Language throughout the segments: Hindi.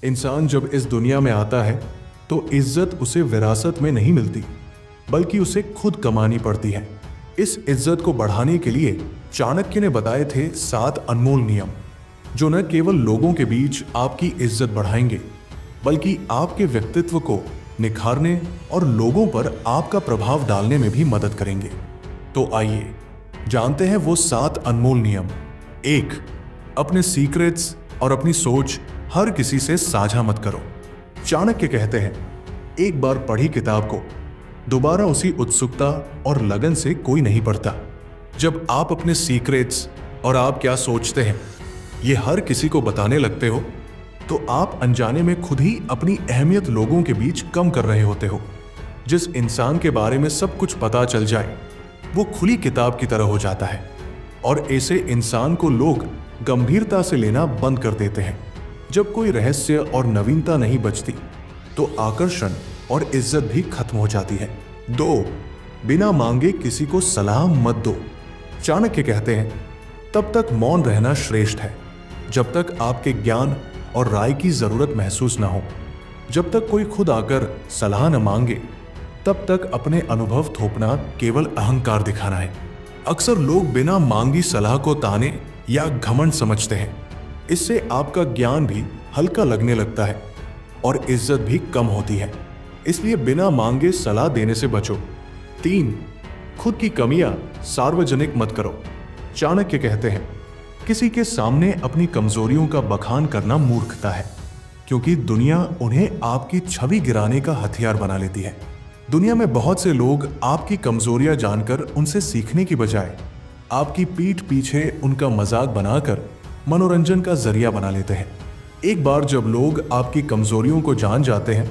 इंसान जब इस दुनिया में आता है तो इज्जत उसे विरासत में नहीं मिलती, बल्कि उसे खुद कमानी पड़ती है। इस इज्जत को बढ़ाने के लिए चाणक्य ने बताए थे 7 अनमोल नियम, जो न केवल लोगों के बीच आपकी इज्जत बढ़ाएंगे, बल्कि आपके व्यक्तित्व को निखारने और लोगों पर आपका प्रभाव डालने में भी मदद करेंगे। तो आइए जानते हैं वो 7 अनमोल नियम। 1. अपने सीक्रेट्स और अपनी सोच हर किसी से साझा मत करो। चाणक्य कहते हैं, एक बार पढ़ी किताब को दोबारा उसी उत्सुकता और लगन से कोई नहीं पढ़ता। जब आप अपने सीक्रेट्स और आप क्या सोचते हैं ये हर किसी को बताने लगते हो, तो आप अनजाने में खुद ही अपनी अहमियत लोगों के बीच कम कर रहे होते हो। जिस इंसान के बारे में सब कुछ पता चल जाए वो खुली किताब की तरह हो जाता है, और ऐसे इंसान को लोग गंभीरता से लेना बंद कर देते हैं। जब कोई रहस्य और नवीनता नहीं बचती तो आकर्षण और इज्जत भी खत्म हो जाती है। 2. बिना मांगे किसी को सलाह मत दो। चाणक्य कहते हैं, तब तक मौन रहना श्रेष्ठ है जब तक आपके ज्ञान और राय की जरूरत महसूस ना हो। जब तक कोई खुद आकर सलाह न मांगे तब तक अपने अनुभव थोपना केवल अहंकार दिखाना है। अक्सर लोग बिना मांगी सलाह को ताने या घमंड समझते हैं। इससे आपका ज्ञान भी हल्का लगने लगता है और इज्जत भी कम होती है। इसलिए बिना मांगे सलाह देने से बचो। 3. खुद की कमियां सार्वजनिक मत करो। चाणक्य कहते हैं, किसी के सामने अपनी कमजोरियों का बखान करना मूर्खता है, क्योंकि दुनिया उन्हें आपकी छवि गिराने का हथियार बना लेती है। दुनिया में बहुत से लोग आपकी कमजोरियां जानकर उनसे सीखने की बजाय आपकी पीठ पीछे उनका मजाक बनाकर मनोरंजन का जरिया बना लेते हैं। एक बार जब लोग आपकी कमजोरियों को जान जाते हैं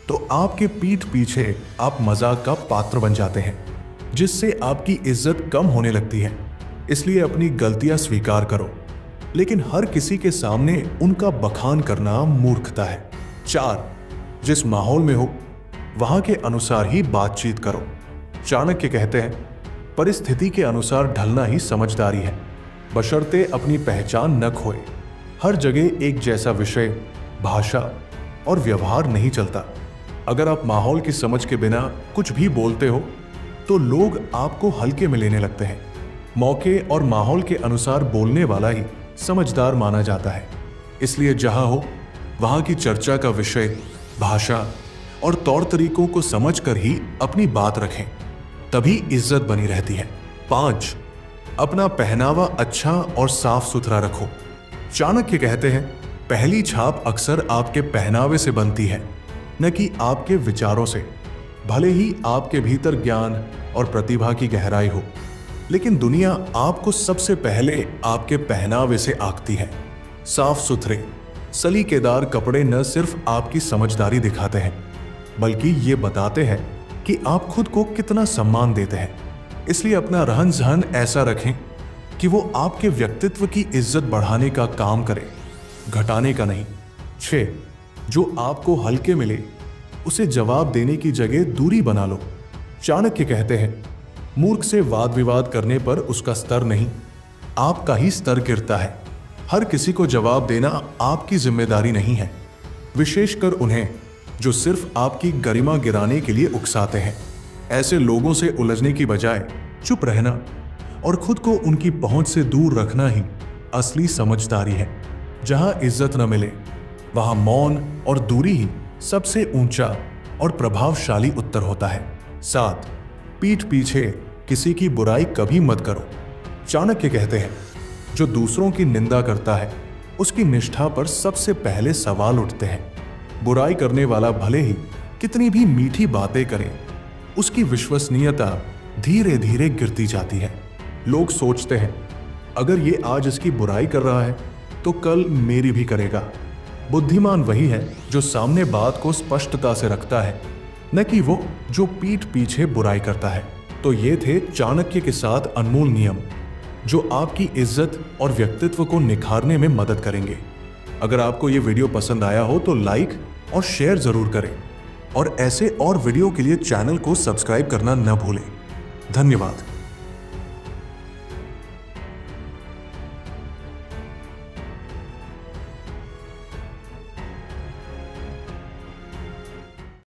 तो आपके पीठ पीछे आप मजाक का पात्र बन जाते हैं, जिससे आपकी इज्जत कम होने लगती है। इसलिए अपनी गलतियां स्वीकार करो, लेकिन हर किसी के सामने उनका बखान करना मूर्खता है। 4. जिस माहौल में हो वहां के अनुसार ही बातचीत करो। चाणक्य कहते हैं, परिस्थिति के अनुसार ढलना ही समझदारी है, बशर्ते अपनी पहचान न खोए। हर जगह एक जैसा विषय, भाषा और व्यवहार नहीं चलता। अगर आप माहौल की समझ के बिना कुछ भी बोलते हो तो लोग आपको हल्के में लेने लगते हैं। मौके और माहौल के अनुसार बोलने वाला ही समझदार माना जाता है। इसलिए जहां हो वहां की चर्चा का विषय, भाषा और तौर तरीकों को समझकर ही अपनी बात रखें, तभी इज्जत बनी रहती है। 5. अपना पहनावा अच्छा और साफ सुथरा रखो। चाणक्य कहते हैं, पहली छाप अक्सर आपके पहनावे से बनती है, न कि आपके विचारों से। भले ही आपके भीतर ज्ञान और प्रतिभा की गहराई हो, लेकिन दुनिया आपको सबसे पहले आपके पहनावे से आंकती है। साफ सुथरे, सलीकेदार कपड़े न सिर्फ आपकी समझदारी दिखाते हैं, बल्कि ये बताते हैं कि आप खुद को कितना सम्मान देते हैं। इसलिए अपना रहन सहन ऐसा रखें कि वो आपके व्यक्तित्व की इज्जत बढ़ाने का काम करे, घटाने का नहीं। 6. जो आपको हल्के मिले उसे जवाब देने की जगह दूरी बना लो। चाणक्य कहते हैं, मूर्ख से वाद विवाद करने पर उसका स्तर नहीं, आपका ही स्तर गिरता है। हर किसी को जवाब देना आपकी जिम्मेदारी नहीं है, विशेषकर उन्हें जो सिर्फ आपकी गरिमा गिराने के लिए उकसाते हैं। ऐसे लोगों से उलझने की बजाय चुप रहना और खुद को उनकी पहुंच से दूर रखना ही असली समझदारी है। जहां इज्जत न मिले वहां मौन और दूरी ही सबसे ऊंचा और प्रभावशाली उत्तर होता है। 7. पीठ पीछे किसी की बुराई कभी मत करो। चाणक्य कहते हैं, जो दूसरों की निंदा करता है उसकी निष्ठा पर सबसे पहले सवाल उठते हैं। बुराई करने वाला भले ही कितनी भी मीठी बातें करे, उसकी विश्वसनीयता धीरे धीरे गिरती जाती है। लोग सोचते हैं, अगर ये आज इसकी बुराई कर रहा है तो कल मेरी भी करेगा। बुद्धिमान वही है जो सामने बात को स्पष्टता से रखता है, न कि वो जो पीठ पीछे बुराई करता है। तो ये थे चाणक्य के 7 अनमोल नियम, जो आपकी इज्जत और व्यक्तित्व को निखारने में मदद करेंगे। अगर आपको ये वीडियो पसंद आया हो तो लाइक और शेयर जरूर करें, और ऐसे और वीडियो के लिए चैनल को सब्सक्राइब करना न भूलें। धन्यवाद।